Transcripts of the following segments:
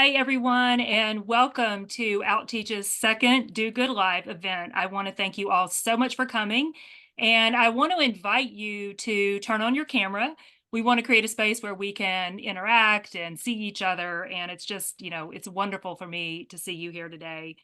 Hi, everyone, and welcome to OutTeach's second Do Good Live event. I want to thank you all so much for coming, and I want to invite you to turn on your camera. We want to create a space where we can interact and see each other, and it's just, it's wonderful for me to see you here today.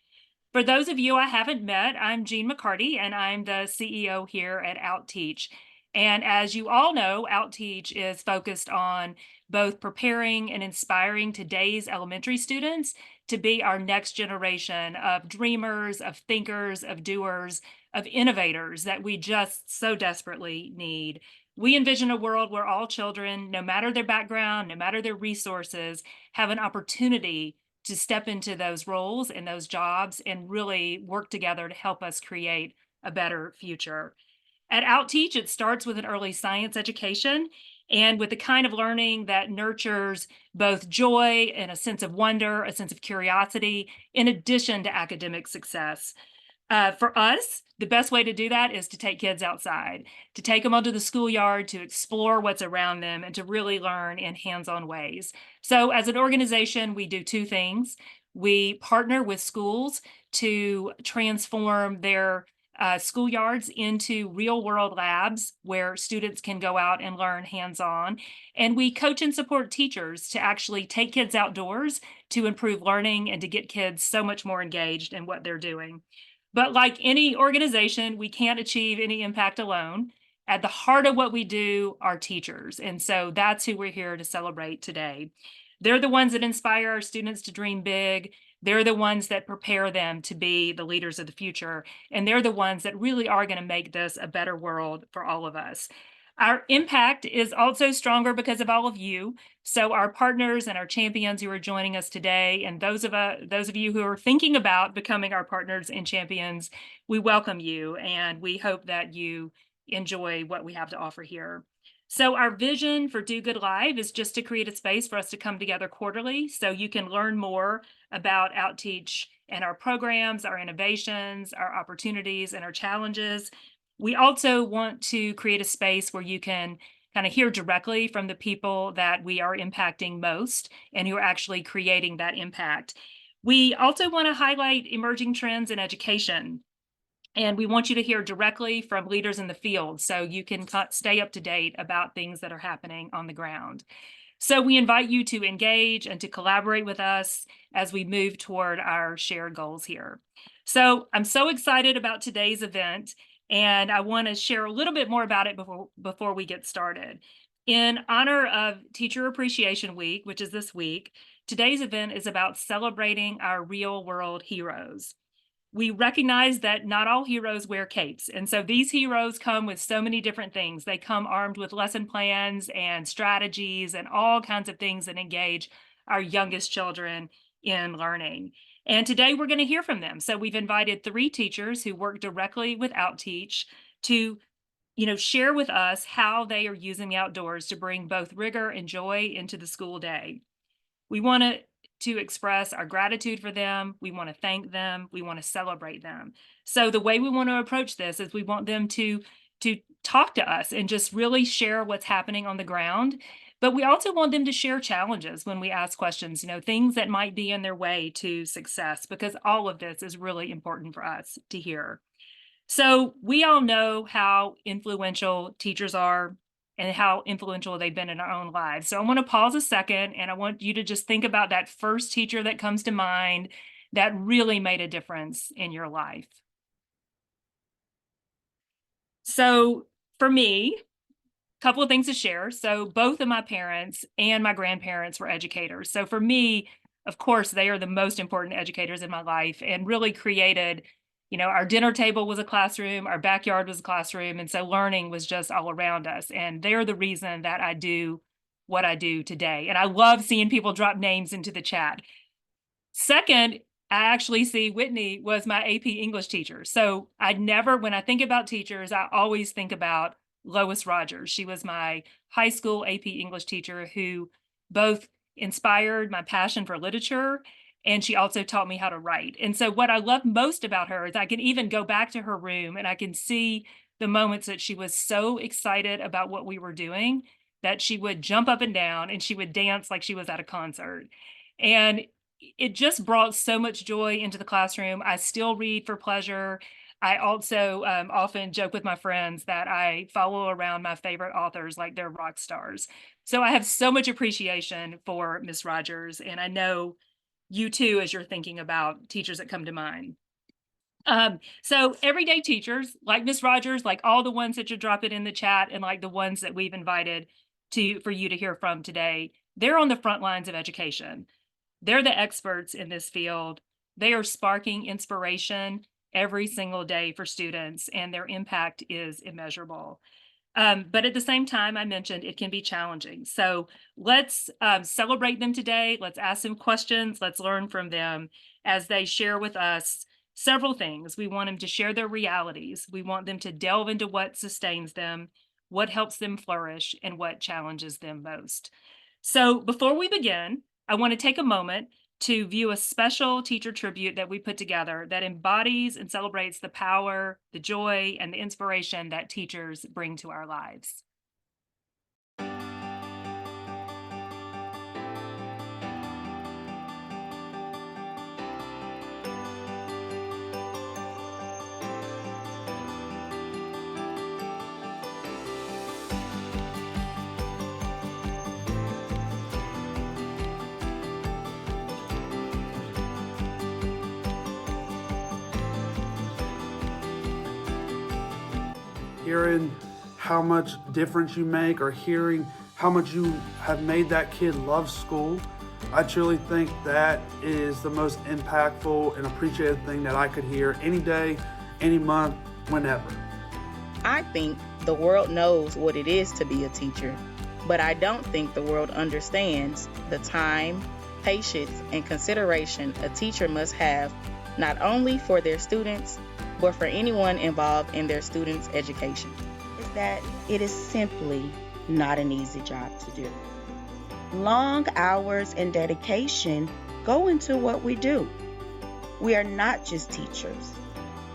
For those of you I haven't met, I'm Jean McCarty, and I'm the CEO here at OutTeach. And as you all know, OutTeach is focused on both preparing and inspiring today's elementary students to be our next generation of dreamers, of thinkers, of doers, of innovators that we just so desperately need. We envision a world where all children, no matter their background, no matter their resources, have an opportunity to step into those roles and those jobs and really work together to help us create a better future. At OutTeach, it starts with an early science education and with the kind of learning that nurtures both joy and a sense of wonder, a sense of curiosity, in addition to academic success. For us, the best way to do that is to take kids outside, to take them onto the schoolyard, to explore what's around them, and to really learn in hands-on ways. So as an organization, we do two things. We partner with schools to transform their schoolyards into real world labs where students can go out and learn hands-on. And we coach and support teachers to actually take kids outdoors to improve learning and to get kids so much more engaged in what they're doing. But like any organization, we can't achieve any impact alone. At the heart of what we do are teachers. And so that's who we're here to celebrate today. They're the ones that inspire our students to dream big. They're the ones that prepare them to be the leaders of the future. And they're the ones that really are going to make this a better world for all of us. Our impact is also stronger because of all of you. So our partners and our champions who are joining us today, and those of you who are thinking about becoming our partners and champions, we welcome you, and we hope that you enjoy what we have to offer here. So our vision for Do Good Live is just to create a space for us to come together quarterly so you can learn more about OutTeach and our programs, our innovations, our opportunities, and our challenges. We also want to create a space where you can kind of hear directly from the people that we are impacting most and who are actually creating that impact. We also want to highlight emerging trends in education. And we want you to hear directly from leaders in the field so you can stay up to date about things that are happening on the ground. So we invite you to engage and to collaborate with us as we move toward our shared goals here. So I'm so excited about today's event, and I want to share a little bit more about it before we get started. In honor of Teacher Appreciation Week, which is this week, today's event is about celebrating our real world heroes. We recognize that not all heroes wear capes. And so these heroes come with so many different things. They come armed with lesson plans and strategies and all kinds of things that engage our youngest children in learning. And today we're going to hear from them. So we've invited three teachers who work directly with OutTeach to share with us how they are using the outdoors to bring both rigor and joy into the school day. We want to express our gratitude for them. We want to thank them. We want to celebrate them. So the way we want to approach this is we want them to talk to us and just really share what's happening on the ground. But we also want them to share challenges when we ask questions, things that might be in their way to success, because all of this is really important for us to hear. So we all know how influential teachers are and how influential they've been in our own lives. So I want to pause a second and I want you to just think about that first teacher that comes to mind that really made a difference in your life. So for me, a couple of things to share. So both of my parents and my grandparents were educators. So for me, of course, they are the most important educators in my life and really created, our dinner table was a classroom, our backyard was a classroom. And so learning was just all around us. And they're the reason that I do what I do today. And I love seeing people drop names into the chat. Second, I actually see Whitney was my AP English teacher. So when I think about teachers, I always think about Lois Rogers. She was my high school AP English teacher who both inspired my passion for literature, and she also taught me how to write. And so what I love most about her is I can even go back to her room and I can see the moments that she was so excited about what we were doing that she would jump up and down and she would dance like she was at a concert. And it just brought so much joy into the classroom. I still read for pleasure. I also often joke with my friends that I follow around my favorite authors like they're rock stars. So I have so much appreciation for Miss Rogers, and I know you too as you're thinking about teachers that come to mind. So everyday teachers like Miss Rogers, like all the ones that you're dropping in the chat, and like the ones that we've invited to for you to hear from today, they're on the front lines of education. They're the experts in this field. They are sparking inspiration every single day for students, and their impact is immeasurable. But at the same time, I mentioned it can be challenging. So let's celebrate them today. Let's ask them questions. Let's learn from them as they share with us several things. We want them to share their realities. We want them to delve into what sustains them, what helps them flourish, and what challenges them most. So before we begin, I want to take a moment to view a special teacher tribute that we put together that embodies and celebrates the power, the joy, and the inspiration that teachers bring to our lives. Hearing how much difference you make, or hearing how much you have made that kid love school, I truly think that is the most impactful and appreciated thing that I could hear any day, any month, whenever. I think the world knows what it is to be a teacher, but I don't think the world understands the time, patience, and consideration a teacher must have not only for their students, but for anyone involved in their students' education. Is that it is simply not an easy job to do. Long hours and dedication go into what we do. We are not just teachers.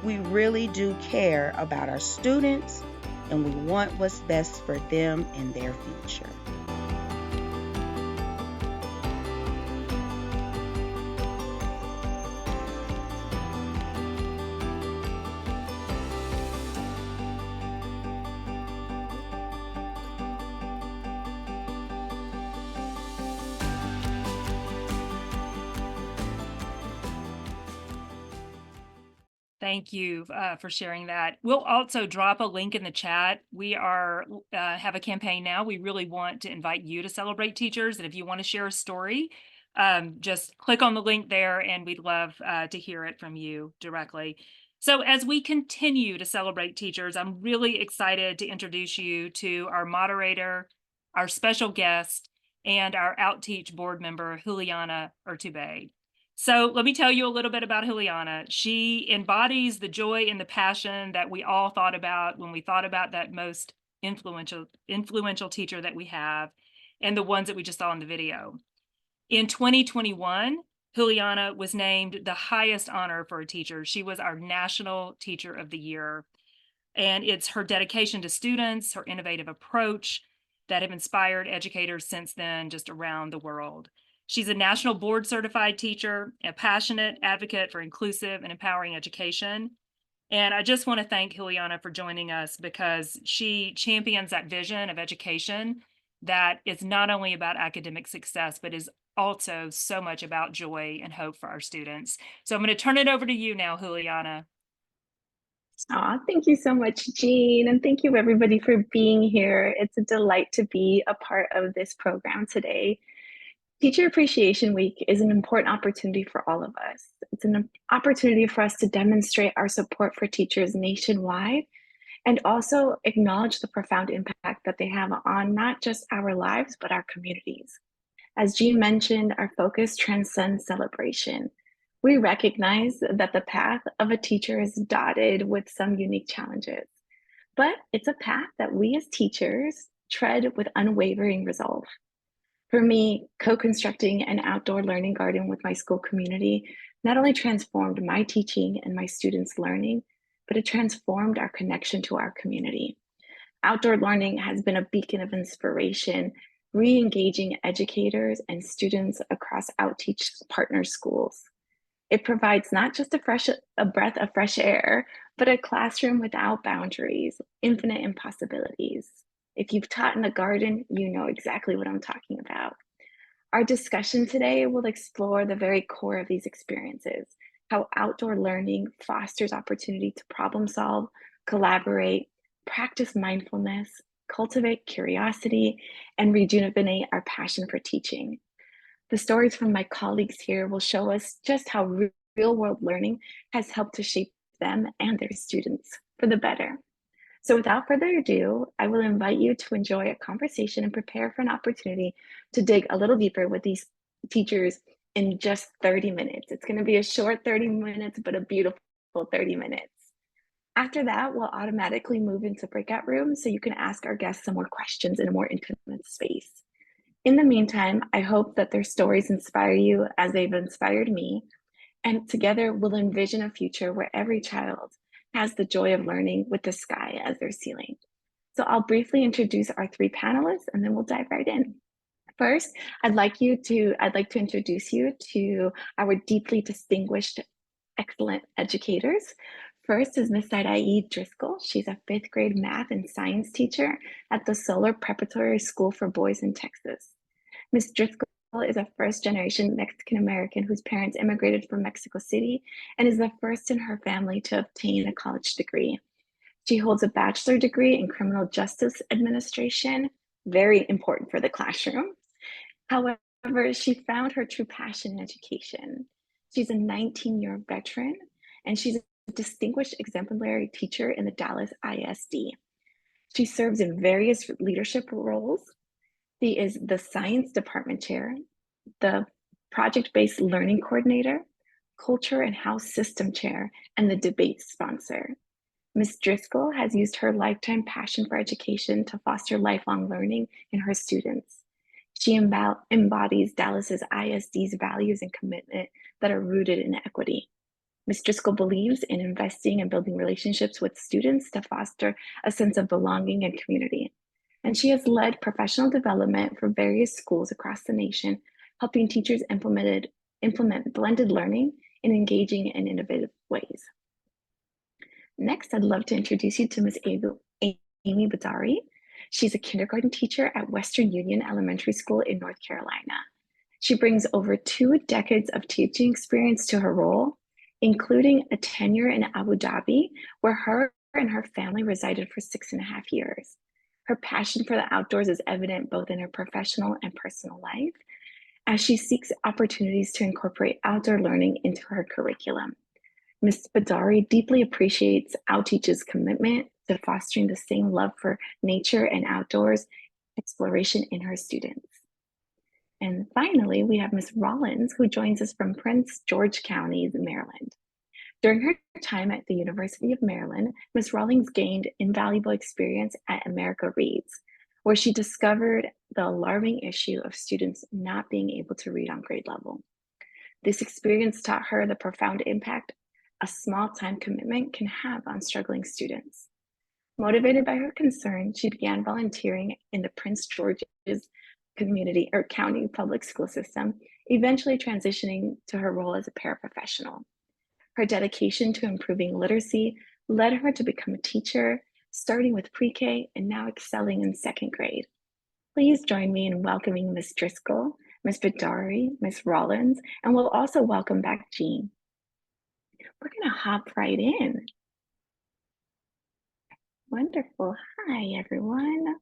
We really do care about our students, and we want what's best for them and their future. Thank you for sharing that. We'll also drop a link in the chat. We have a campaign now. We really want to invite you to celebrate teachers. And if you want to share a story, just click on the link there, and we'd love to hear it from you directly. So as we continue to celebrate teachers, I'm really excited to introduce you to our moderator, our special guest, and our OutTeach board member, Juliana Urtubey. So let me tell you a little bit about Juliana. She embodies the joy and the passion that we all thought about when we thought about that most influential teacher that we have, and the ones that we just saw in the video. In 2021, Juliana was named the highest honor for a teacher. She was our National Teacher of the Year. And it's her dedication to students, her innovative approach that have inspired educators since then just around the world. She's a national board certified teacher, a passionate advocate for inclusive and empowering education. And I just want to thank Juliana for joining us, because she champions that vision of education that is not only about academic success, but is also so much about joy and hope for our students. So I'm going to turn it over to you now, Juliana. Thank you so much, Jean, and thank you everybody for being here. It's a delight to be a part of this program today. Teacher Appreciation Week is an important opportunity for all of us. It's an opportunity for us to demonstrate our support for teachers nationwide, and also acknowledge the profound impact that they have on not just our lives, but our communities. As Jean mentioned, our focus transcends celebration. We recognize that the path of a teacher is dotted with some unique challenges, but it's a path that we as teachers tread with unwavering resolve. For me, co-constructing an outdoor learning garden with my school community not only transformed my teaching and my students' learning, but it transformed our connection to our community. Outdoor learning has been a beacon of inspiration re-engaging educators and students across Outreach partner schools. It provides not just a breath of fresh air, but a classroom without boundaries, infinite impossibilities. If you've taught in a garden, you know exactly what I'm talking about. Our discussion today will explore the very core of these experiences, how outdoor learning fosters opportunity to problem solve, collaborate, practice mindfulness, cultivate curiosity, and rejuvenate our passion for teaching. The stories from my colleagues here will show us just how real-world learning has helped to shape them and their students for the better. So without further ado, I will invite you to enjoy a conversation and prepare for an opportunity to dig a little deeper with these teachers in just 30 minutes. It's going to be a short 30 minutes, but a beautiful 30 minutes. After that, we'll automatically move into breakout rooms so you can ask our guests some more questions in a more intimate space. In the meantime, I hope that their stories inspire you as they've inspired me, and together we'll envision a future where every child has the joy of learning with the sky as their ceiling. So I'll briefly introduce our three panelists and then we'll dive right in. First, I'd like to introduce you to our deeply distinguished, excellent educators. First is Ms. Saidai Driscoll. She's a 5th grade math and science teacher at the Solar Preparatory School for Boys in Texas. Ms. Driscoll is a first-generation Mexican-American whose parents immigrated from Mexico City and is the first in her family to obtain a college degree. She holds a bachelor degree in criminal justice administration, very important for the classroom. However, she found her true passion in education. She's a 19-year veteran, and she's a distinguished exemplary teacher in the Dallas ISD. She serves in various leadership roles. She is the science department chair, the project-based learning coordinator, culture and house system chair, and the debate sponsor. Ms. Driscoll has used her lifetime passion for education to foster lifelong learning in her students. She embodies Dallas's ISD's values and commitment that are rooted in equity. Ms. Driscoll believes in investing and building relationships with students to foster a sense of belonging and community. And she has led professional development for various schools across the nation, helping teachers implement blended learning in engaging and innovative ways. Next, I'd love to introduce you to Ms. Amy Badari. She's a kindergarten teacher at Western Union Elementary School in North Carolina. She brings over 2 decades of teaching experience to her role, including a tenure in Abu Dhabi, where her and her family resided for 6.5 years. Her passion for the outdoors is evident both in her professional and personal life, as she seeks opportunities to incorporate outdoor learning into her curriculum. Ms. Badari deeply appreciates Outreach's commitment to fostering the same love for nature and outdoors exploration in her students. And finally, we have Ms. Rollins, who joins us from Prince George County, Maryland. During her time at the University of Maryland, Ms. Rollins gained invaluable experience at America Reads, where she discovered the alarming issue of students not being able to read on grade level. This experience taught her the profound impact a small time commitment can have on struggling students. Motivated by her concern, she began volunteering in the Prince George's community or county public school system, eventually transitioning to her role as a paraprofessional. Her dedication to improving literacy led her to become a teacher, starting with pre-K and now excelling in 2nd grade. Please join me in welcoming Ms. Driscoll, Ms. Badari, Ms. Rollins, and we'll also welcome back Jean. We're going to hop right in. Wonderful. Hi, everyone.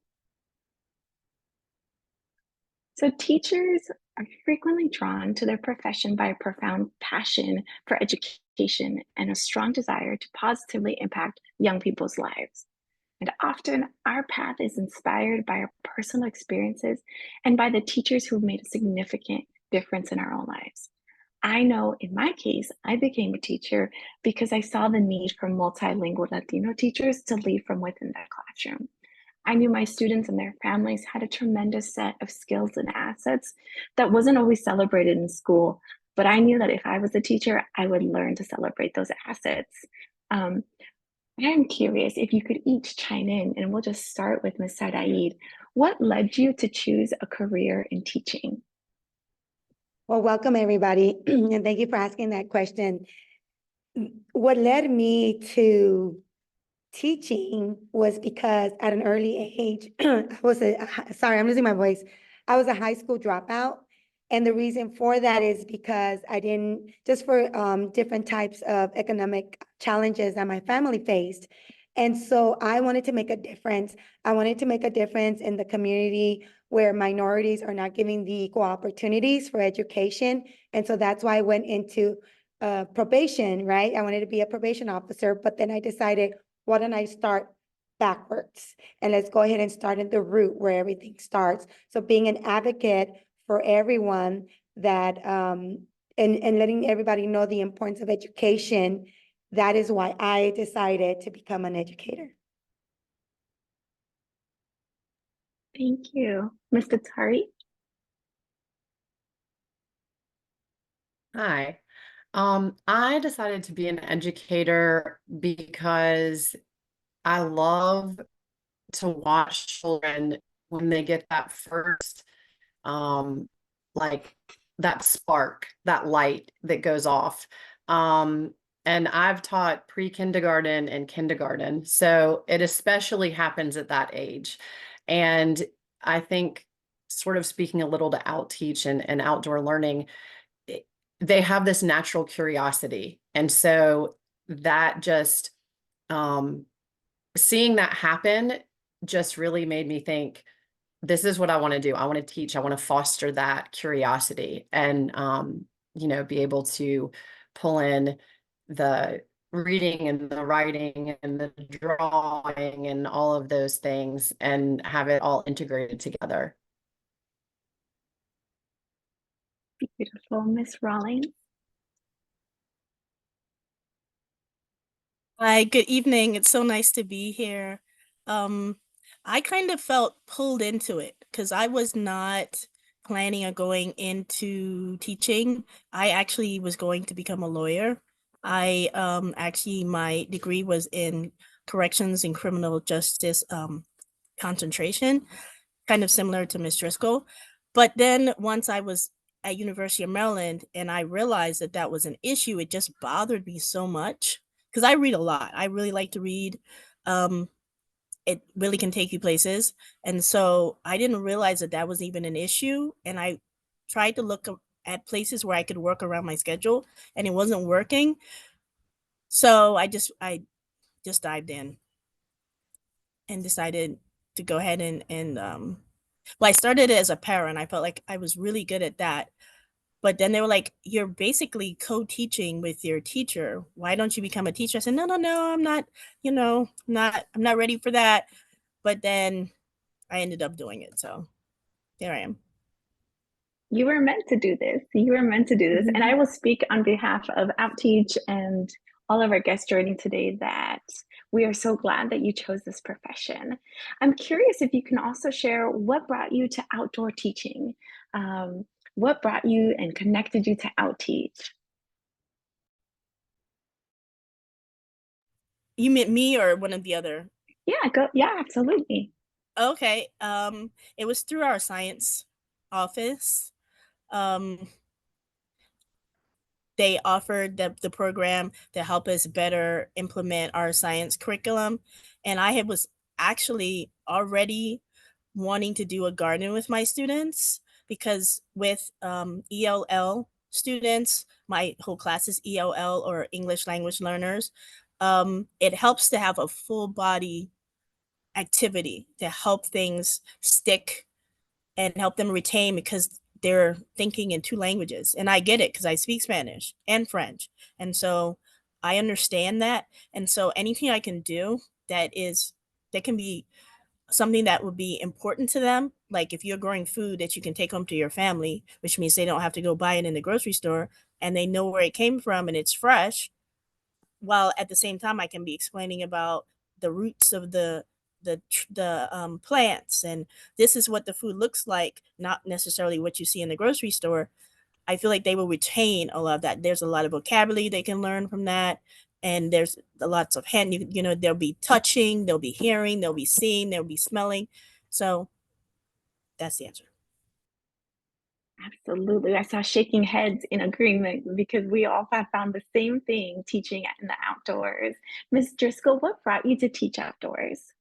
So teachers are frequently drawn to their profession by a profound passion for education and a strong desire to positively impact young people's lives. And often our path is inspired by our personal experiences and by the teachers who've made a significant difference in our own lives. I know in my case, I became a teacher because I saw the need for multilingual Latino teachers to lead from within the classroom. I knew my students and their families had a tremendous set of skills and assets that wasn't always celebrated in school, but I knew that if I was a teacher, I would learn to celebrate those assets. I'm curious if you could each chime in, and we'll just start with Ms. Sadaid. What led you to choose a career in teaching? Well, welcome everybody, and thank you for asking that question. What led me to teaching was because at an early age, sorry, I'm losing my voice. I was a high school dropout. And the reason for that is because I didn't, just for different types of economic challenges that my family faced. And so I wanted to make a difference. I wanted to make a difference in the community where minorities are not giving the equal opportunities for education. And so that's why I went into probation, right? I wanted to be a probation officer, but then I decided, why don't I start backwards? And let's go ahead and start at the root where everything starts. So being an advocate for everyone that, and letting everybody know the importance of education, that is why I decided to become an educator. Thank you. Mr. Tari? Hi. I decided to be an educator because I love to watch children when they get that first, like that spark, that light that goes off. And I've taught pre-kindergarten and kindergarten, so it especially happens at that age. And I think, sort of speaking a little to outteach and outdoor learning, they have this natural curiosity. And so that just, seeing that happen just really made me think, this is what I want to do. I want to teach. I want to foster that curiosity and, be able to pull in the reading and the writing and the drawing and all of those things and have it all integrated together. Beautiful. Miss Rawlings? Hi, good evening. It's so nice to be here. I kind of felt pulled into it because I was not planning on going into teaching. I actually was going to become a lawyer. I actually my degree was in corrections and criminal justice concentration, kind of similar to Miss Driscoll. But then once I was at University of Maryland and I realized that that was an issue, it just bothered me so much because I read a lot. I really like to read. It really can take you places. And so I didn't realize that that was even an issue. And I tried to look at places where I could work around my schedule and it wasn't working. So I just dived in and decided to go ahead and well, I started it as a parent. I felt like I was really good at that. But then they were like, you're basically co-teaching with your teacher. Why don't you become a teacher? I said, no, no, no, I'm not, I'm not ready for that. But then I ended up doing it. So there I am. You were meant to do this. You were meant to do this. And I will speak on behalf of Outteach and all of our guests joining today that we are so glad that you chose this profession. I'm curious if you can also share what brought you to outdoor teaching. What brought you and connected you to Outteach? You meant me or one of the other? Yeah, go. Yeah, absolutely. Okay. It was through our science office. Um, they offered the program to help us better implement our science curriculum. And was actually already wanting to do a garden with my students because with ELL students, my whole class is ELL or English language learners. It helps to have a full body activity to help things stick and help them retain because they're thinking in two languages. And I get it because I speak Spanish and French. And so I understand that. And so anything I can do that can be something that would be important to them. Like if you're growing food that you can take home to your family, which means they don't have to go buy it in the grocery store and they know where it came from and it's fresh, while at the same time I can be explaining about the roots of the plants and this is what the food looks like, not necessarily what you see in the grocery store. I feel like they will retain a lot of that. There's a lot of vocabulary they can learn from that, and there's lots of you know, there'll be touching, there'll be hearing, there'll be seeing, there'll be smelling. So that's the answer. Absolutely. I saw shaking heads in agreement because we all have found the same thing teaching in the outdoors. Ms. Driscoll, what brought you to teach outdoors?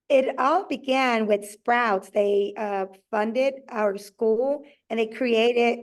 It all began with Sprouts. They funded our school and they created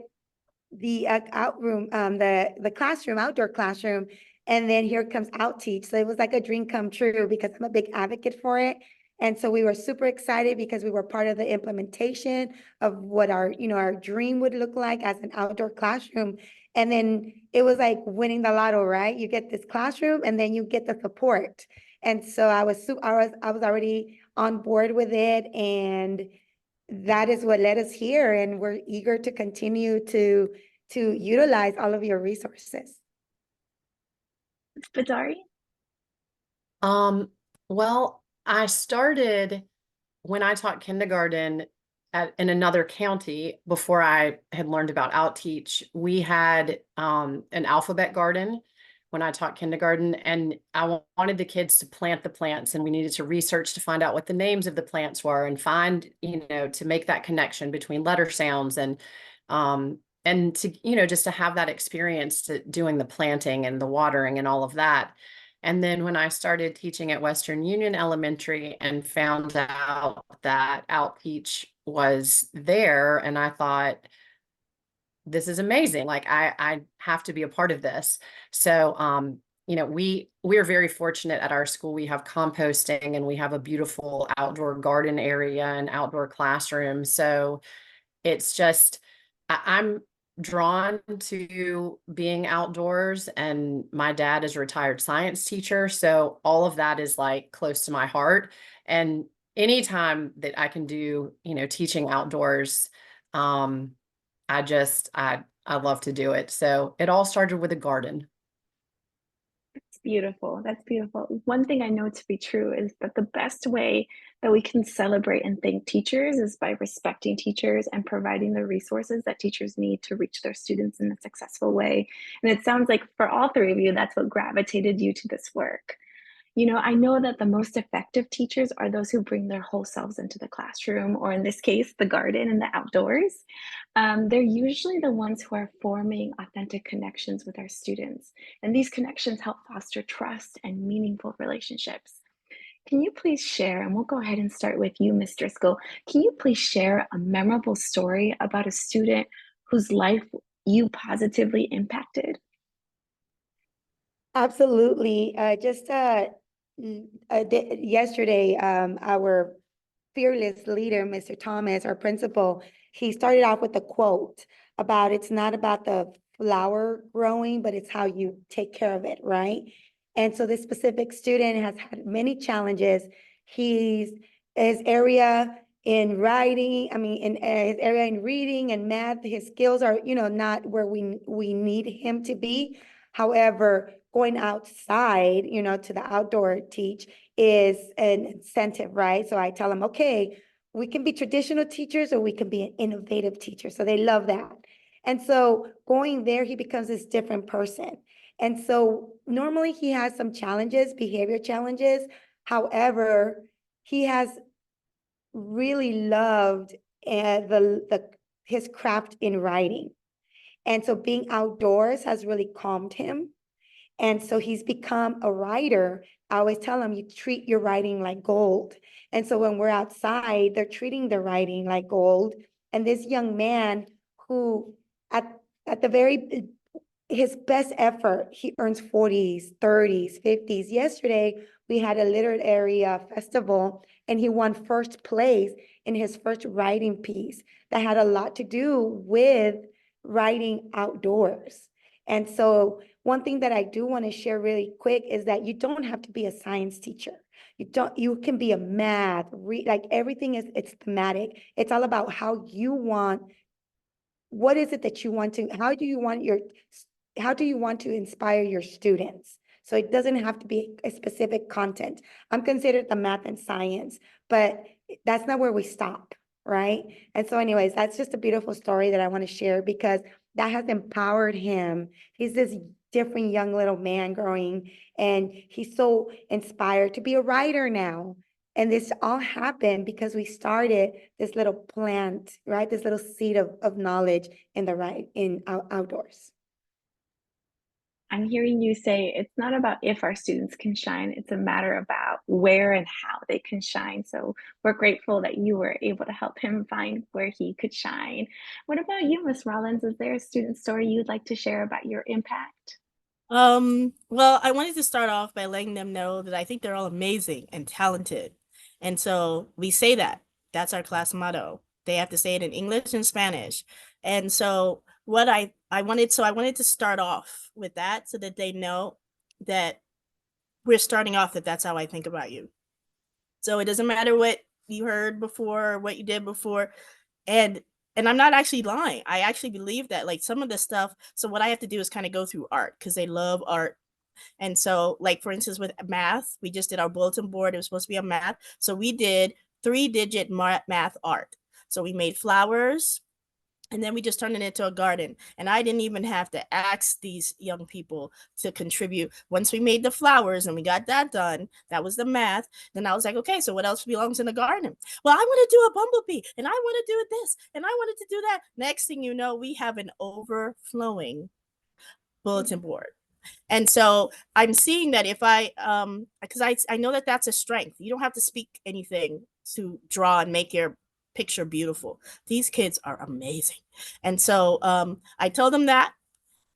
the the classroom, outdoor classroom. And then here comes OutTeach. So it was like a dream come true because I'm a big advocate for it. And so we were super excited because we were part of the implementation of what our, you know, our dream would look like as an outdoor classroom. And then it was like winning the lotto, right? You get this classroom and then you get the support. And so I was already on board with it, and that is what led us here. And we're eager to continue to utilize all of your resources. Badari? Well, I started when I taught kindergarten in another county before I had learned about OutTeach. We had an alphabet garden when I taught kindergarten, and I wanted the kids to plant the plants, and we needed to research to find out what the names of the plants were and find, you know, to make that connection between letter sounds and to, you know, just to have that experience to doing the planting and the watering and all of that. And then when I started teaching at Western Union Elementary and found out that OutTeach was there, and I thought, this is amazing. Like I have to be a part of this. So, you know, we're very fortunate at our school. We have composting and we have a beautiful outdoor garden area and outdoor classroom. So it's just, I'm drawn to being outdoors, and my dad is a retired science teacher. So all of that is like close to my heart. And anytime that I can do, you know, teaching outdoors, I love to do it. So it all started with a garden. That's beautiful. That's beautiful. One thing I know to be true is that the best way that we can celebrate and thank teachers is by respecting teachers and providing the resources that teachers need to reach their students in a successful way. And it sounds like for all three of you, that's what gravitated you to this work. You know, I know that the most effective teachers are those who bring their whole selves into the classroom, or in this case, the garden and the outdoors. They're usually the ones who are forming authentic connections with our students. And these connections help foster trust and meaningful relationships. Can you please share, and we'll go ahead and start with you, Ms. Driscoll. Can you please share a memorable story about a student whose life you positively impacted? Absolutely. Yesterday, our fearless leader, Mr. Thomas, our principal, he started off with a quote about it's not about the flower growing, but it's how you take care of it, right? And so this specific student has had many challenges. His area in writing, in his area in reading and math, his skills are, you know, not where we need him to be. However, going outside, you know, to the outdoor teach is an incentive, right? So I tell them, okay, we can be traditional teachers or we can be an innovative teacher. So they love that. And so going there, he becomes this different person. And so normally he has some challenges, behavior challenges. However, he has really loved his craft in writing. And so being outdoors has really calmed him. And so he's become a writer. I always tell him, you treat your writing like gold. And so when we're outside, they're treating the writing like gold. And this young man who at the very, his best effort, he earns 40s, 30s, 50s. Yesterday, we had a literary festival, and he won first place in his first writing piece that had a lot to do with writing outdoors. And so one thing that I do want to share really quick is that you don't have to be a science teacher. You can be a math, like everything it's thematic. It's all about how you want, what is it that you want to, how do you want to inspire your students? So it doesn't have to be a specific content. I'm considered the math and science, but that's not where we stop, right? And so anyways, that's just a beautiful story that I want to share because that has empowered him. He's this different young little man growing, and he's so inspired to be a writer now. And this all happened because we started this little plant, right? This little seed of knowledge in outdoors. I'm hearing you say it's not about if our students can shine, it's a matter about where and how they can shine. So we're grateful that you were able to help him find where he could shine. What about you, Miss Rollins? Is there a student story you'd like to share about your impact? Well, I wanted to start off by letting them know that I think they're all amazing and talented. And so we say that. That's our class motto. They have to say it in English and Spanish. And so what I wanted to start off with that so that they know that we're starting off that that's how I think about you. So it doesn't matter what you heard before or what you did before. And I'm not actually lying. I actually believe that, like, some of the stuff. So what I have to do is kind of go through art because they love art. And so, like, for instance, with math, we just did our bulletin board. It was supposed to be a math. So we did 3-digit math art. So we made flowers, and then we just turned it into a garden. And I didn't even have to ask these young people to contribute. Once we made the flowers and we got that done, that was the math. Then I was like, okay, so what else belongs in the garden? Well, I want to do a bumblebee, and I want to do this, and I wanted to do that. Next thing you know, we have an overflowing bulletin board. And so I'm seeing that if because I know that that's a strength. You don't have to speak anything to draw and make your picture beautiful. These kids are amazing. And so I told them that.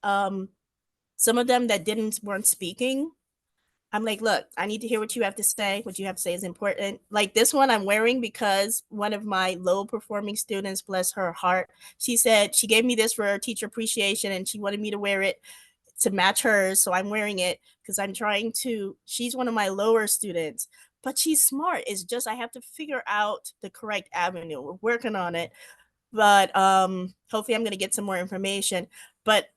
Some of them that weren't speaking, I'm like, look, I need to hear what you have to say. What you have to say is important. Like this one I'm wearing because one of my low performing students, bless her heart, she said she gave me this for her teacher appreciation and she wanted me to wear it to match hers. So I'm wearing it because she's one of my lower students, but she's smart. It's just I have to figure out the correct avenue. We're working on it, but hopefully I'm going to get some more information. But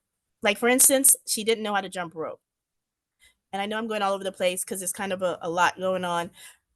like, for instance, she didn't know how to jump rope. And I know I'm going all over the place because it's kind of a lot going on,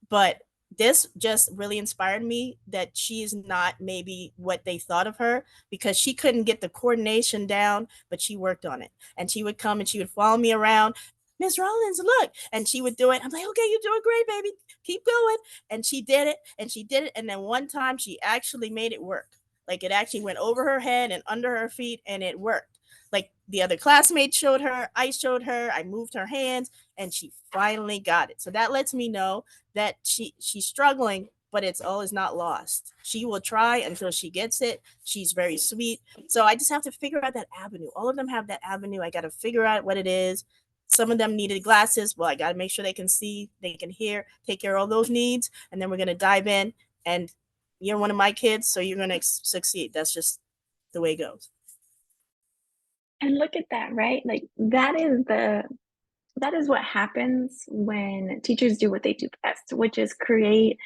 but this just really inspired me that she is not maybe what they thought of her, because she couldn't get the coordination down, but she worked on it. And she would come and she would follow me around. Miss Rollins, look. And she would do it. I'm like, okay, you're doing great, baby. Keep going. And she did it. And she did it. And then one time she actually made it work. Like it actually went over her head and under her feet, and it worked. Like the other classmates showed her, I showed her, I moved her hands, and she finally got it. So that lets me know that she's struggling, but all is not lost. She will try until she gets it. She's very sweet. So I just have to figure out that avenue. All of them have that avenue. I got to figure out what it is. Some of them needed glasses. Well, I got to make sure they can see, they can hear, take care of all those needs. And then we're going to dive in. And you're one of my kids, so you're going to succeed. That's just the way it goes. And look at that, right? Like that is what happens when teachers do what they do best, which is create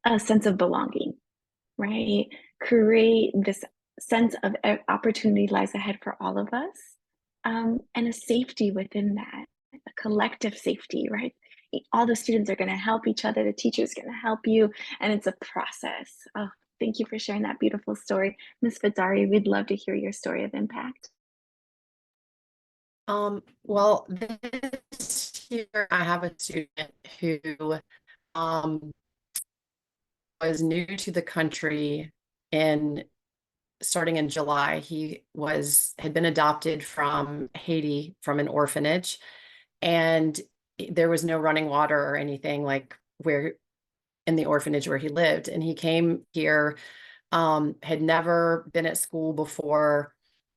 a sense of belonging, right? Create this sense of opportunity lies ahead for all of us, and a safety within that, a collective safety, right? All the students are going to help each other, the teacher's going to help you, and it's a process. Oh, thank you for sharing that beautiful story. Ms. Fadzari, we'd love to hear your story of impact. Well, this year I have a student who was new to the country starting in July. He had been adopted from Haiti from an orphanage, and there was no running water or anything like in the orphanage where he lived. And he came here, had never been at school before,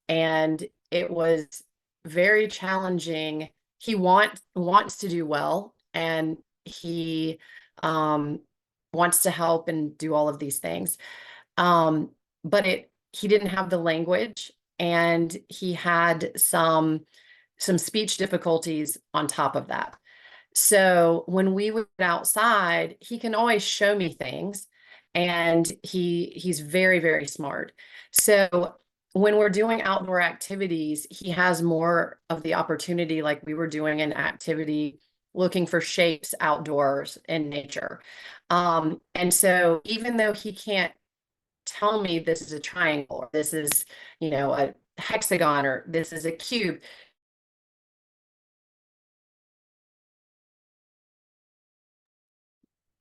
and it was very challenging. He wants to do well, and he wants to help and do all of these things. But he didn't have the language, and he had some speech difficulties on top of that. So when we went outside, he can always show me things, and he's very, very smart. So when we're doing outdoor activities, he has more of the opportunity, like we were doing an activity looking for shapes outdoors in nature. And so even though he can't tell me this is a triangle, or this is, a hexagon, or this is a cube,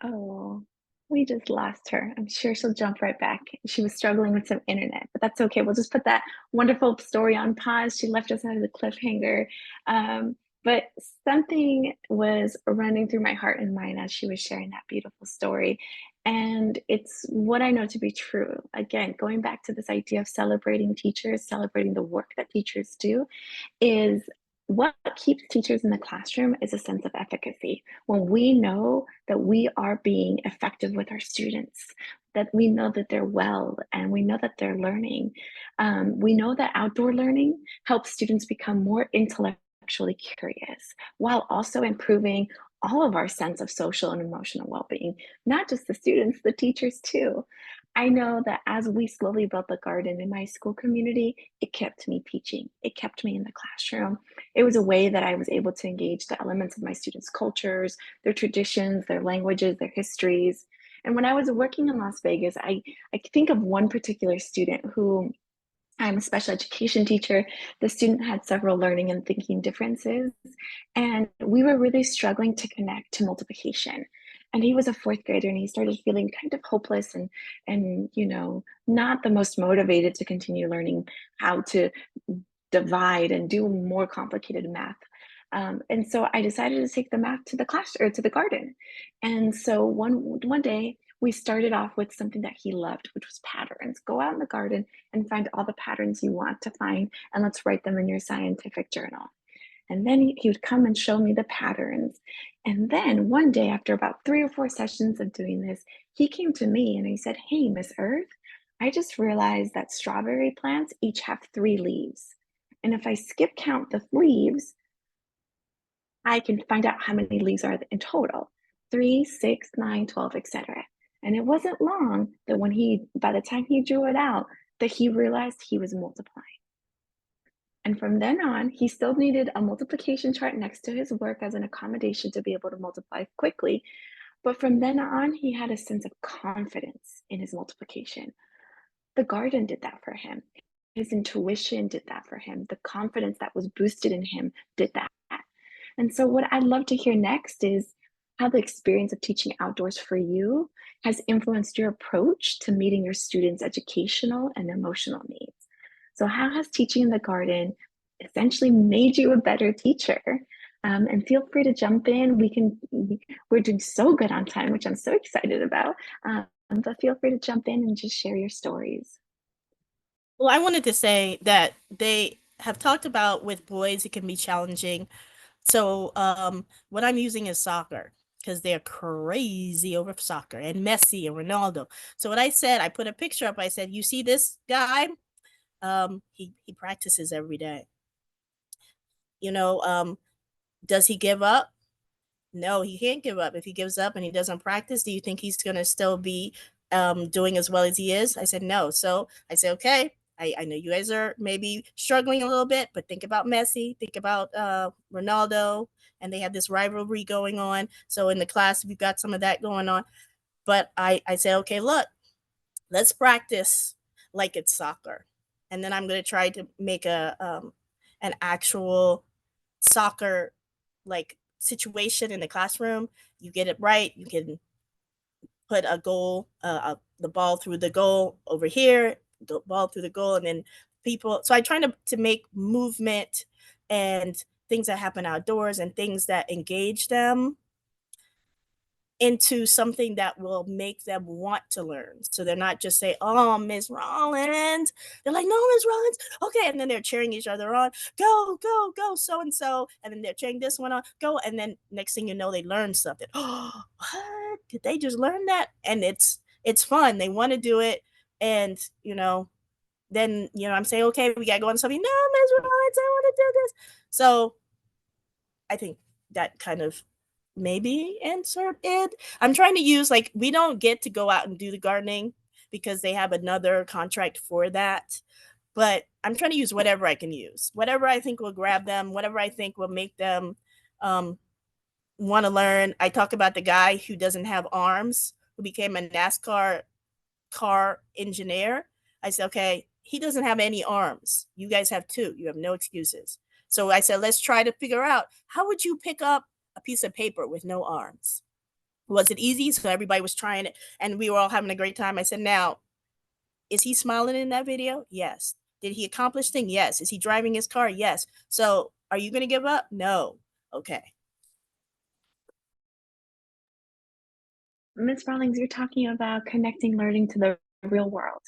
Oh, we just lost her. I'm sure she'll jump right back. She was struggling with some internet, but that's okay. We'll just put that wonderful story on pause. She left us out of the cliffhanger. Um, but something was running through my heart and mind as she was sharing that beautiful story. And it's what I know to be true. Again, going back to this idea of celebrating teachers, celebrating the work that teachers do, is what keeps teachers in the classroom is a sense of efficacy. When we know that we are being effective with our students, that we know that they're well and we know that they're learning. We know that outdoor learning helps students become more intellectually curious while also improving all of our sense of social and emotional well-being, not just the students, the teachers too. I know that as we slowly built the garden in my school community, it kept me teaching. It kept me in the classroom. It was a way that I was able to engage the elements of my students' cultures, their traditions, their languages, their histories. And when I was working in Las Vegas, I think of one particular student who I'm a special education teacher. The student had several learning and thinking differences, and we were really struggling to connect to multiplication. And he was a fourth grader, and he started feeling kind of hopeless and not the most motivated to continue learning how to divide and do more complicated math. And so I decided to take the math to the class or to the garden. And so one day we started off with something that he loved, which was patterns. Go out in the garden and find all the patterns you want to find, and let's write them in your scientific journal. And then he would come and show me the patterns. And then one day, after about 3 or 4 sessions of doing this, he came to me and he said, "Hey, Miss Earth, I just realized that strawberry plants each have 3 leaves. And if I skip count the leaves, I can find out how many leaves are in total: 3, 6, 9, 12, etc." And it wasn't long that by the time he drew it out, that he realized he was multiplying. And from then on, he still needed a multiplication chart next to his work as an accommodation to be able to multiply quickly. But from then on, he had a sense of confidence in his multiplication. The garden did that for him. His intuition did that for him. The confidence that was boosted in him did that. And so, what I'd love to hear next is how the experience of teaching outdoors for you has influenced your approach to meeting your students' educational and emotional needs. So, how has teaching in the garden essentially made you a better teacher? And feel free to jump in. We're doing so good on time, which I'm so excited about. But feel free to jump in and just share your stories. Well, I wanted to say that they have talked about with boys, it can be challenging. So, what I'm using is soccer because they're crazy over soccer and Messi and Ronaldo. So what I said, I put a picture up. I said, "You see this guy? He practices every day. You know, does he give up? No, he can't give up. If he gives up and he doesn't practice, do you think he's going to still be doing as well as he is?" I said, "No." So I said, "Okay, I know you guys are maybe struggling a little bit, but think about Messi, think about Ronaldo, and they have this rivalry going on. So in the class, we've got some of that going on. But I said, okay, look, let's practice like it's soccer. And then I'm going to try to make an actual soccer like situation in the classroom. You get it right, you can put a goal, the ball through the goal over here, the ball through the goal, and then people. So I try to make movement and things that happen outdoors and things that engage them into something that will make them want to learn. So they're not just say, "Oh, Miss Rollins." They're like, "No, Miss Rollins." Okay. And then they're cheering each other on. "Go, go, go, so and so." And then they're cheering this one on. Go. And then next thing you know, they learn something. Oh, what? Did they just learn that? And it's fun. They want to do it. And then I'm saying, "Okay, we gotta go on something." "No, Miss Rollins, I want to do this." So I think that kind of maybe answered it. I'm trying to use, like, we don't get to go out and do the gardening because they have another contract for that. But I'm trying to use whatever I can use, whatever I think will grab them, whatever I think will make them um, want to learn. I talk about the guy who doesn't have arms, who became a NASCAR car engineer. I said, okay, he doesn't have any arms. You guys have two. You have no excuses. So I said, let's try to figure out, how would you pick up a piece of paper with no arms? Was it easy? So everybody was trying it and we were all having a great time. I said, now, is he smiling in that video? Yes. Did he accomplish things? Yes. Is he driving his car? Yes. So are you going to give up? No. Okay. Ms. Rawlings, you're talking about connecting learning to the real world.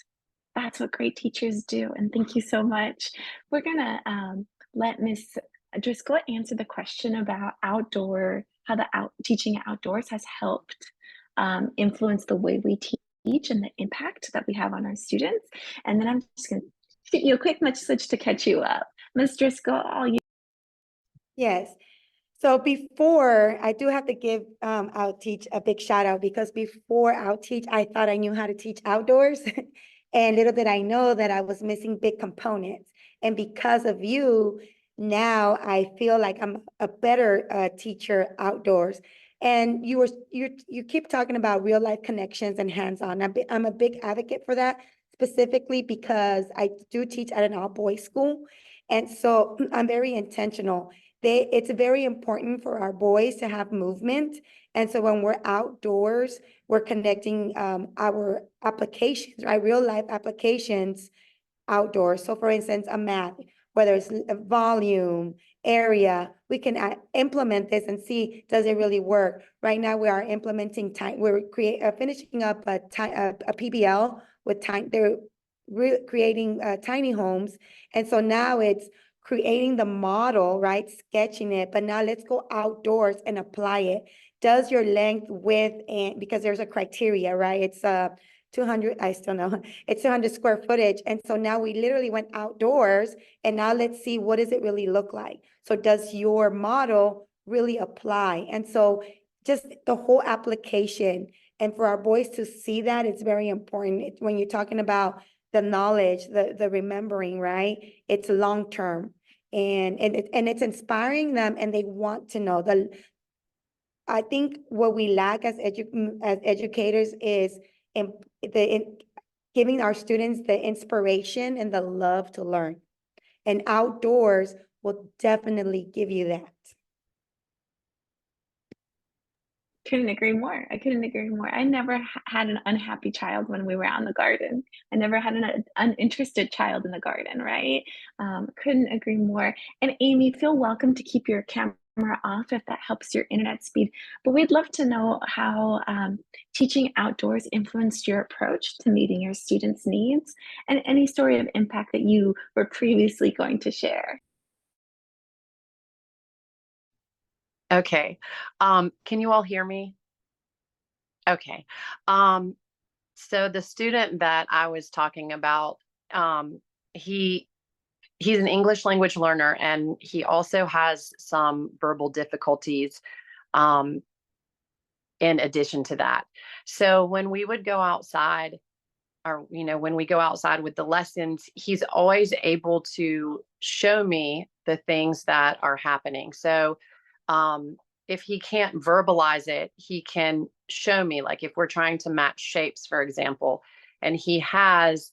That's what great teachers do, and thank you so much. We're gonna let Ms. Driscoll answer the question about how the teaching outdoors has helped influence the way we teach and the impact that we have on our students. And then I'm just gonna shoot you a quick message to catch you up. Ms. Driscoll, all you. Yes. So before, I do have to give Outteach a big shout out, because before Outteach, I thought I knew how to teach outdoors. And little did I know that I was missing big components. And because of you, now I feel like I'm a better teacher outdoors. And you keep talking about real life connections and hands-on. I'm a big advocate for that, specifically because I do teach at an all boys school. And so I'm very intentional. It's very important for our boys to have movement. And so when we're outdoors, we're connecting our applications, right? Real life applications outdoors. So for instance, a math, whether it's a volume, area, we can implement this and see, does it really work? Right now we are implementing we're finishing up a PBL with they're creating tiny homes. And so now it's creating the model, right? Sketching it, but now let's go outdoors and apply it. Does your length, width, and because there's a criteria, right? It's 200, I still know, it's 200 square footage. And so now we literally went outdoors, and now let's see, what does it really look like? So does your model really apply? And so just the whole application, and for our boys to see that, it's very important. When you're talking about the knowledge, the remembering, right? It's long-term, and it's inspiring them, and they want to know. I think what we lack as educators is giving our students the inspiration and the love to learn. And outdoors will definitely give you that. Couldn't agree more. I couldn't agree more. I never had an unhappy child when we were out in the garden. I never had an uninterested child in the garden, right? Couldn't agree more. And Amy, feel welcome to keep your camera off if that helps your internet speed. But we'd love to know how teaching outdoors influenced your approach to meeting your students' needs, and any story of impact that you were previously going to share. Okay. Can you all hear me? Okay. So the student that I was talking about, he's an English language learner, and he also has some verbal difficulties in addition to that. So when we would go outside, or when we go outside with the lessons, he's always able to show me the things that are happening. So if he can't verbalize it, he can show me, like if we're trying to match shapes, for example, and he has,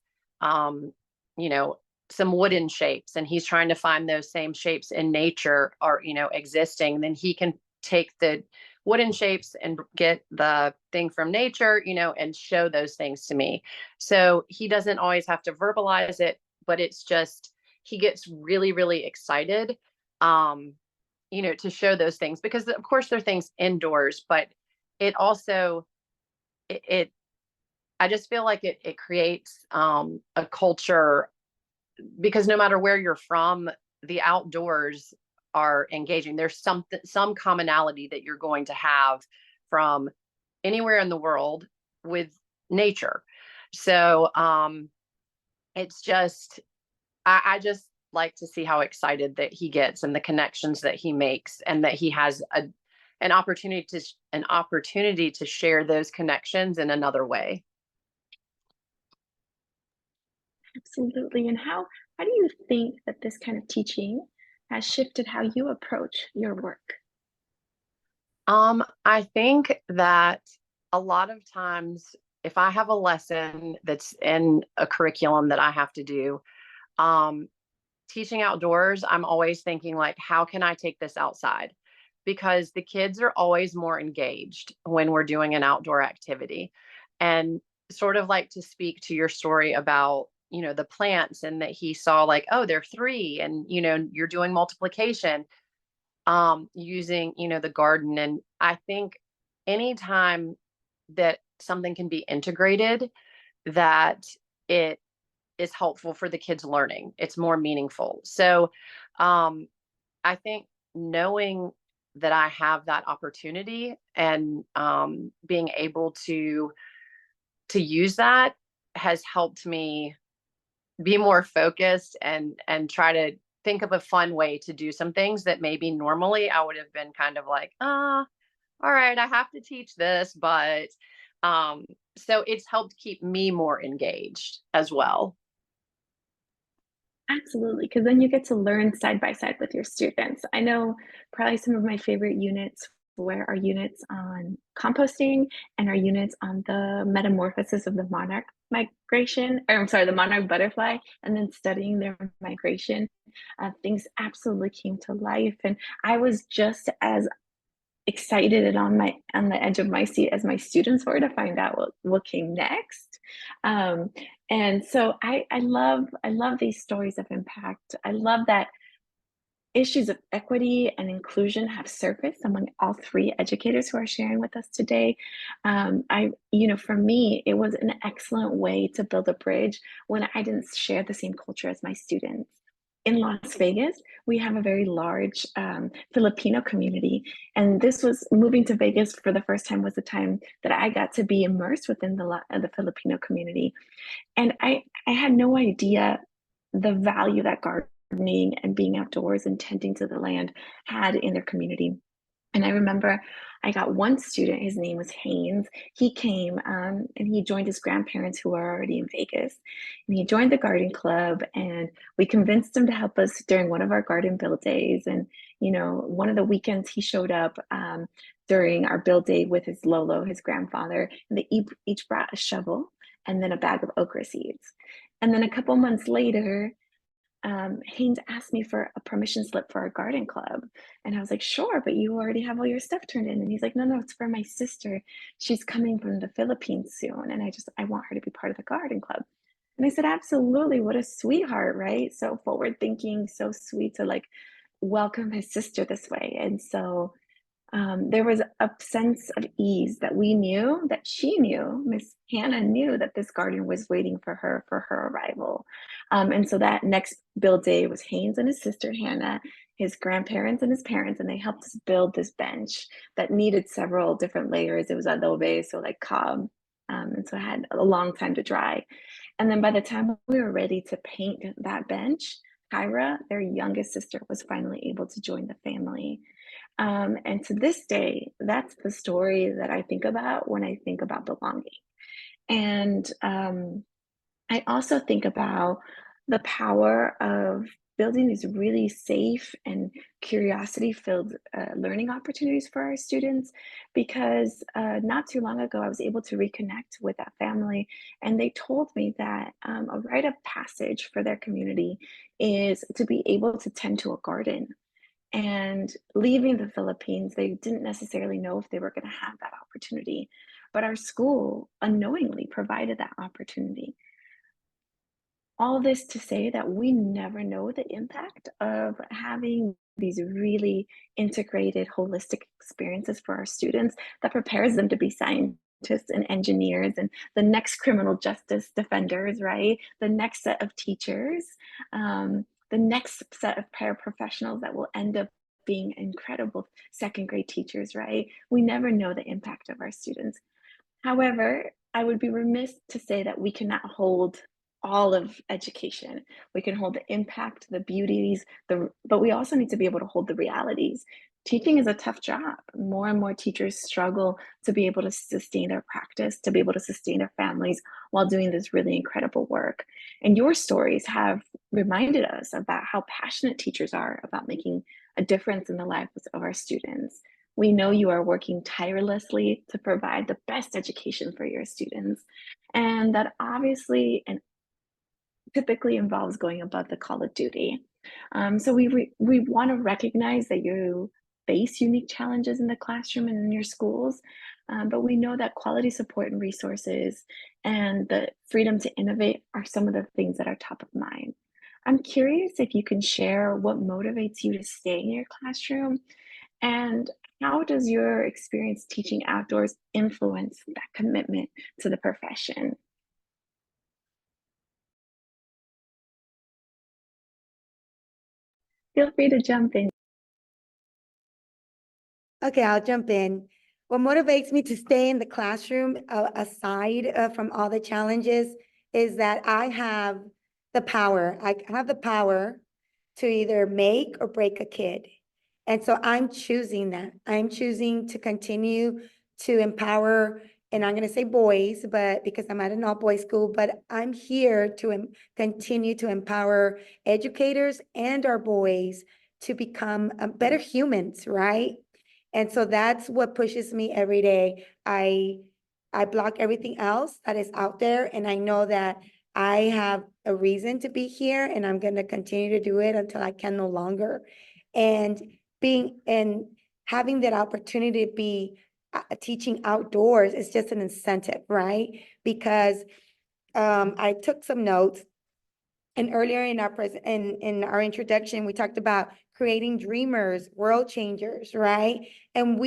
some wooden shapes, and he's trying to find those same shapes in nature or, existing, then he can take the wooden shapes and get the thing from nature, and show those things to me. So he doesn't always have to verbalize it, but it's just, he gets really, really excited, to show those things, because of course they're things indoors, but it also, I just feel like it creates a culture, because no matter where you're from, the outdoors are engaging. There's some commonality that you're going to have from anywhere in the world with nature. So it's just, I just like to see how excited that he gets, and the connections that he makes, and that he has an opportunity to share those connections in another way. Absolutely. And how do you think that this kind of teaching has shifted how you approach your work? I think that a lot of times, if I have a lesson that's in a curriculum that I have to do, teaching outdoors, I'm always thinking, like, how can I take this outside? because the kids are always more engaged when we're doing an outdoor activity. And sort of like to speak to your story about, the plants, and that he saw like, oh, they're three, and you're doing multiplication, using, the garden. And I think anytime that something can be integrated, that it is helpful for the kids learning, it's more meaningful. So I think knowing that I have that opportunity, and being able to use that, has helped me be more focused, and try to think of a fun way to do some things that maybe normally I would have been kind of like, all right, I have to teach this. But so it's helped keep me more engaged as well. Absolutely, because then you get to learn side by side with your students. I know probably some of my favorite units were our units on composting and our units on the metamorphosis of the monarch migration, or I'm sorry, the monarch butterfly, and then studying their migration. Things absolutely came to life, and I was just as excited and on the edge of my seat as my students were to find out what came next. Um, and so I love these stories of impact. I love that issues of equity and inclusion have surfaced among all three educators who are sharing with us today. For me, it was an excellent way to build a bridge when I didn't share the same culture as my students. In Las Vegas, we have a very large Filipino community, and this was moving to Vegas for the first time was the time that I got to be immersed within the Filipino community, and I had no idea the value that gardening and being outdoors and tending to the land had in their community. And I remember I got one student, his name was Haynes. He came and he joined his grandparents who were already in Vegas. And he joined the garden club, and we convinced him to help us during one of our garden build days. And, one of the weekends he showed up during our build day with his Lolo, his grandfather, and they each brought a shovel and then a bag of okra seeds. And then a couple months later, Haynes asked me for a permission slip for our garden club. And I was like, sure, but you already have all your stuff turned in. And he's like, no, it's for my sister. She's coming from the Philippines soon. And I want her to be part of the garden club. And I said, absolutely. What a sweetheart, right? So forward thinking, so sweet to like welcome his sister this way. And so there was a sense of ease that we knew, that she knew, Miss Hannah knew that this garden was waiting for her arrival. And so that next build day was Haynes and his sister Hannah, his grandparents and his parents, and they helped us build this bench that needed several different layers. It was adobe, so like cob. And so it had a long time to dry. And then by the time we were ready to paint that bench, Kyra, their youngest sister, was finally able to join the family. And to this day, that's the story that I think about when I think about belonging. And I also think about the power of building these really safe and curiosity-filled learning opportunities for our students, because not too long ago, I was able to reconnect with that family, and they told me that a rite of passage for their community is to be able to tend to a garden. And leaving the Philippines, they didn't necessarily know if they were going to have that opportunity, but our school unknowingly provided that opportunity. All this to say that we never know the impact of having these really integrated, holistic experiences for our students that prepares them to be scientists and engineers and the next criminal justice defenders, right? The next set of teachers, the next set of paraprofessionals that will end up being incredible second grade teachers, right? We never know the impact of our students. However, I would be remiss to say that we cannot hold all of education. We can hold the impact, the beauties, but we also need to be able to hold the realities. Teaching is a tough job. More and more teachers struggle to be able to sustain their practice, to be able to sustain their families while doing this really incredible work. And your stories have reminded us about how passionate teachers are about making a difference in the lives of our students. We know you are working tirelessly to provide the best education for your students, and that obviously and typically involves going above the call of duty. So we want to recognize that you face unique challenges in the classroom and in your schools, but we know that quality support and resources and the freedom to innovate are some of the things that are top of mind. I'm curious if you can share what motivates you to stay in your classroom, and how does your experience teaching outdoors influence that commitment to the profession? Feel free to jump in. Okay, I'll jump in. What motivates me to stay in the classroom, aside from all the challenges, is that I have the power. I have the power to either make or break a kid. And so I'm choosing that. I'm choosing to continue to empower, and I'm going to say boys, but because I'm at an all boys school, but I'm here to continue to empower educators and our boys to become better humans, right? And so that's what pushes me every day. I block everything else that is out there, and I know that I have a reason to be here, and I'm going to continue to do it until I can no longer. And having that opportunity to be teaching outdoors is just an incentive, right? Because I took some notes, and earlier in our introduction, we talked about creating dreamers, world changers, right? And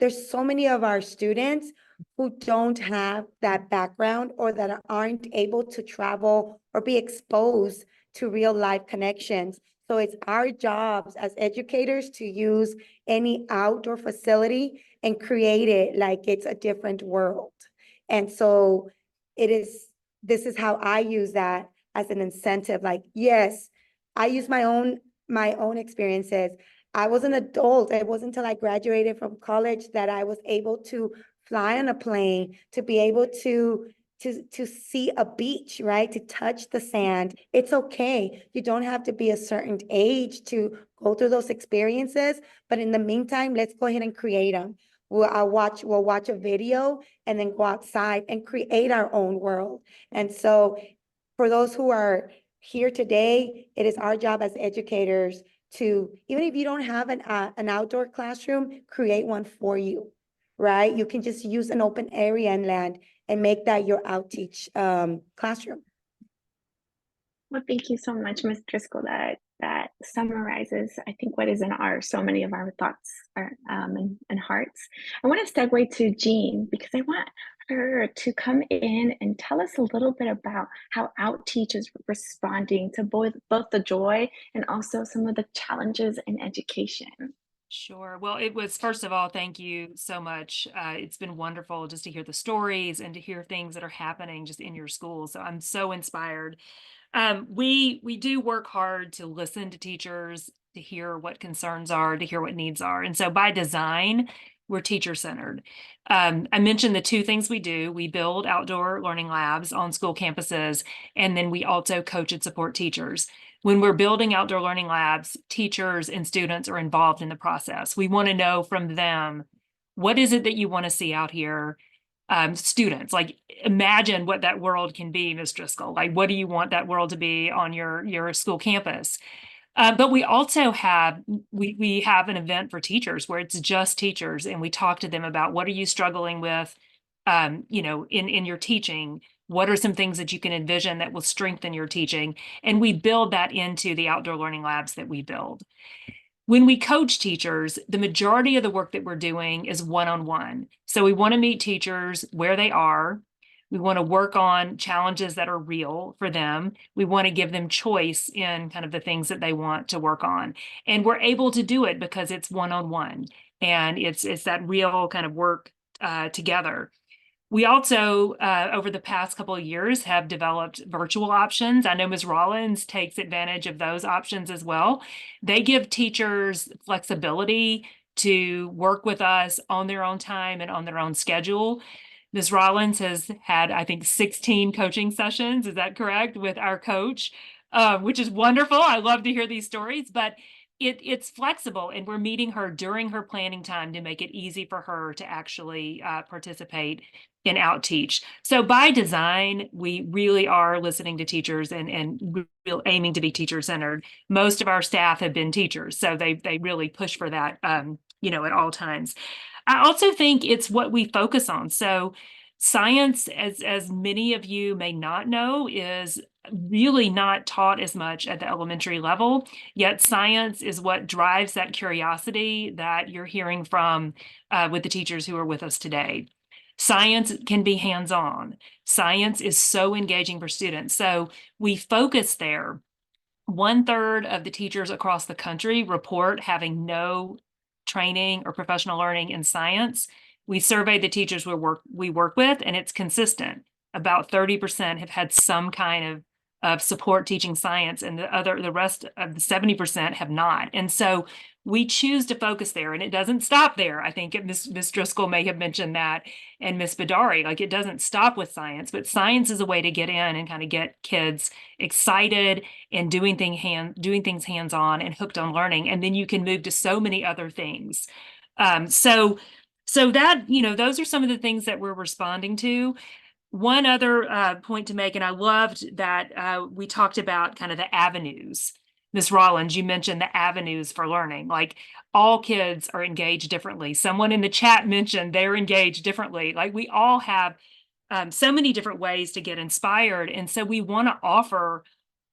there's so many of our students who don't have that background, or that aren't able to travel or be exposed to real life connections. So it's our jobs as educators to use any outdoor facility and create it like it's a different world. And so this is how I use that as an incentive. Like, yes, I use my own experiences. I was an adult. It wasn't until I graduated from college that I was able to fly on a plane, to be able to see a beach, right? To touch the sand. It's okay. You don't have to be a certain age to go through those experiences. But in the meantime, let's go ahead and create them. We'll watch a video and then go outside and create our own world. And so for those who are here today, it is our job as educators to, even if you don't have an outdoor classroom, create one for you, right? You can just use an open area and land and make that your outteach classroom. Well, thank you so much, Ms. Driscoll. That summarizes, I think, what is in so many of our thoughts and hearts. I want to segue to Jean, because I want her to come in and tell us a little bit about how Outteach is responding to both the joy and also some of the challenges in education. Sure. Well, it was, first of all, thank you so much. It's been wonderful just to hear the stories and to hear things that are happening just in your school. So I'm so inspired. We do work hard to listen to teachers, to hear what concerns are, to hear what needs are. And so by design, we're teacher-centered. I mentioned the two things we do. We build outdoor learning labs on school campuses, and then we also coach and support teachers. When we're building outdoor learning labs, teachers and students are involved in the process. We want to know from them, what is it that you want to see out here? Students, like, imagine what that world can be, Ms. Driscoll. Like, what do you want that world to be on your school campus? But we also have, we have an event for teachers where it's just teachers, and we talk to them about, what are you struggling with, in your teaching? What are some things that you can envision that will strengthen your teaching? And we build that into the outdoor learning labs that we build. When we coach teachers, the majority of the work that we're doing is one-on-one. So we want to meet teachers where they are. We want to work on challenges that are real for them. We want to give them choice in kind of the things that they want to work on. And we're able to do it because it's one-on-one, and it's that real kind of work together. We also, over the past couple of years, have developed virtual options. I know Ms. Rollins takes advantage of those options as well. They give teachers flexibility to work with us on their own time and on their own schedule. Ms. Rollins has had, I think, 16 coaching sessions, is that correct, with our coach, which is wonderful. I love to hear these stories, but it's flexible, and we're meeting her during her planning time to make it easy for her to actually participate in Outteach. So by design, we really are listening to teachers and aiming to be teacher-centered. Most of our staff have been teachers, so they really push for that at all times. I also think it's what we focus on. So science, as many of you may not know, is really not taught as much at the elementary level, yet science is what drives that curiosity that you're hearing from with the teachers who are with us today. Science can be hands-on. Science is so engaging for students. So we focus there. 1/3 of the teachers across the country report having no training or professional learning in science. We surveyed the teachers we work with, and it's consistent. About 30% have had some kind of support teaching science, and the rest of the 70% have not. And so we choose to focus there, and it doesn't stop there. I think Ms. Driscoll may have mentioned that, and Ms. Badari, like, it doesn't stop with science, but science is a way to get in and kind of get kids excited and doing things hands-on and hooked on learning. And then you can move to so many other things. So that, those are some of the things that we're responding to. One other point to make, and I loved that we talked about kind of the avenues. Ms. Rollins, you mentioned the avenues for learning. Like, all kids are engaged differently. Someone in the chat mentioned they're engaged differently. Like, we all have so many different ways to get inspired. And so we want to offer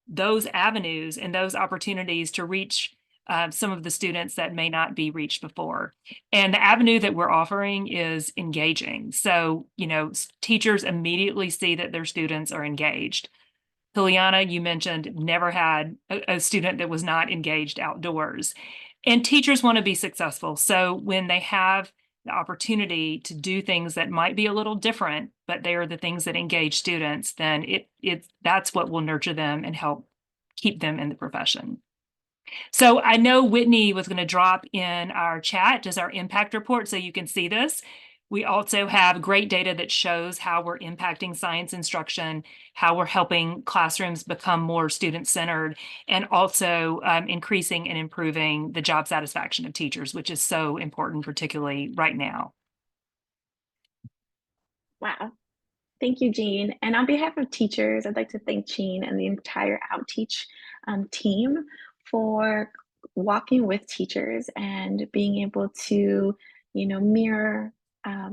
those avenues and those opportunities to reach some of the students that may not be reached before. And the avenue that we're offering is engaging. So, teachers immediately see that their students are engaged. Juliana, you mentioned never had a student that was not engaged outdoors. And teachers want to be successful. So when they have the opportunity to do things that might be a little different, but they are the things that engage students, then that's what will nurture them and help keep them in the profession. So I know Whitney was going to drop in our chat just our impact report so you can see this. We also have great data that shows how we're impacting science instruction, how we're helping classrooms become more student-centered, and also increasing and improving the job satisfaction of teachers, which is so important, particularly right now. Wow. Thank you, Jean. And on behalf of teachers, I'd like to thank Jean and the entire Outteach team for walking with teachers and being able to, mirror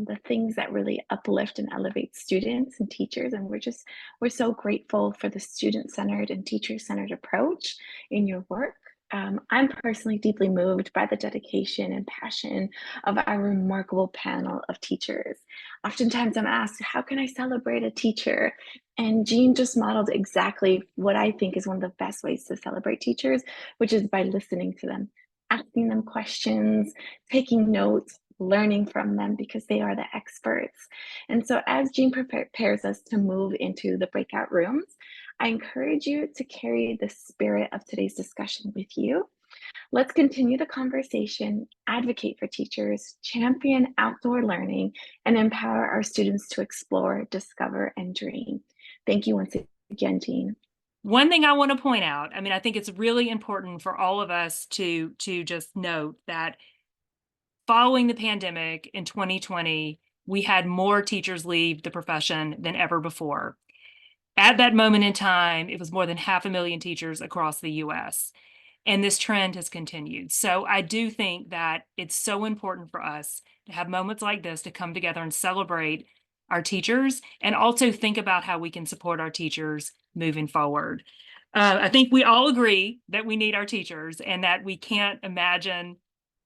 the things that really uplift and elevate students and teachers. And we're so grateful for the student-centered and teacher-centered approach in your work. I'm personally deeply moved by the dedication and passion of our remarkable panel of teachers. Oftentimes I'm asked, how can I celebrate a teacher? And Jean just modeled exactly what I think is one of the best ways to celebrate teachers, which is by listening to them, asking them questions, taking notes, learning from them, because they are the experts. And so as Jean prepares us to move into the breakout rooms, I encourage you to carry the spirit of today's discussion with you. Let's continue the conversation, advocate for teachers, champion outdoor learning, and empower our students to explore, discover, and dream. Thank you once again, Jean. One thing I want to point out, I think it's really important for all of us to just note that following the pandemic in 2020, we had more teachers leave the profession than ever before. At that moment in time, it was more than 500,000 teachers across the US. And this trend has continued. So I do think that it's so important for us to have moments like this to come together and celebrate our teachers and also think about how we can support our teachers moving forward. I think we all agree that we need our teachers and that we can't imagine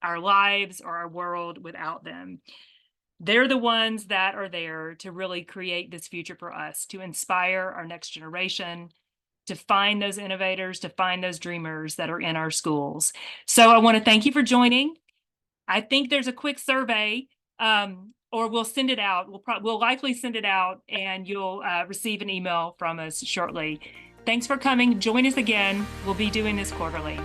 our lives or our world without them. They're the ones that are there to really create this future for us, to inspire our next generation, to find those innovators, to find those dreamers that are in our schools. So I want to thank you for joining. I think there's a quick survey, or we'll send it out. We'll likely send it out, and you'll receive an email from us shortly. Thanks for coming. Join us again. We'll be doing this quarterly.